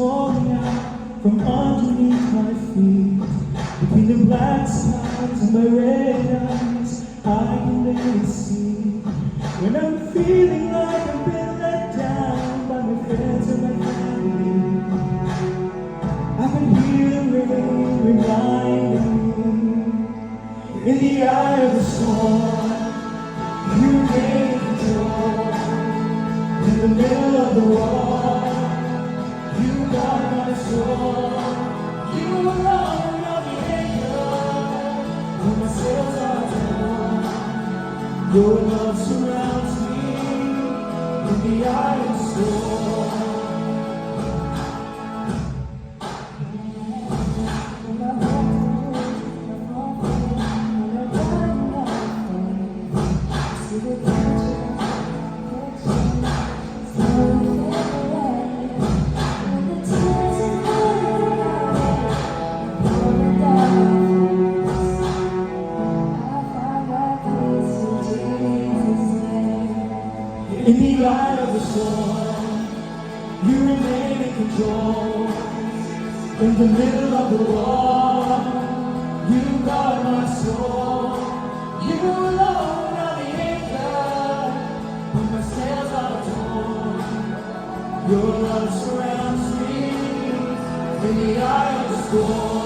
falling out from underneath my feet. Between the black skies and my red eyes, I can barely see. When I'm feeling like I've been let down by my friends and my family, I can hear the rain reminding me, in the eye of the storm, you take control. In the middle of the war, you got my soul. You alone are the anchor when my sails are torn. Your love surrounds me in the eye of the storm. In the eye of the storm, you remain in control. In the middle of the war, you guard my soul. You alone are the anchor when my sails are torn. Your love surrounds me in the eye of the storm.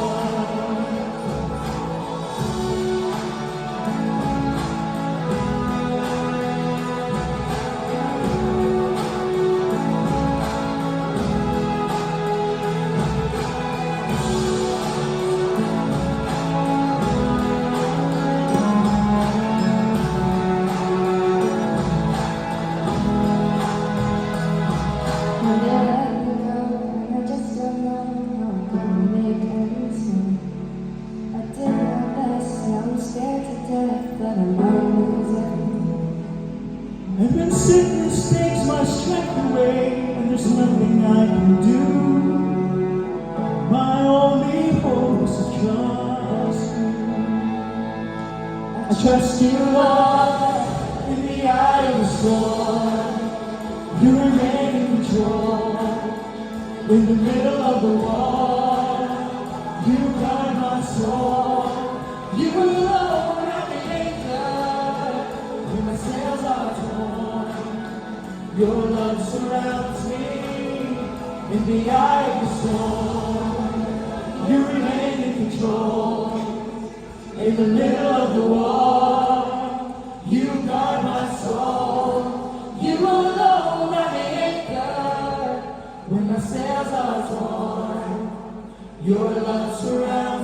And when sickness takes my strength away, and there's nothing I can do, my only hope is to trust you. I trust you, Lord, in the eye of the storm. You remain in control. In the middle of the war, you guard my soul. You alone are the anchor when my sails are torn. Your love surrounds me in the eye of the storm. You remain in control. In the middle of the war, you guard my soul. You alone are the anchor when my sails are torn. Your love surrounds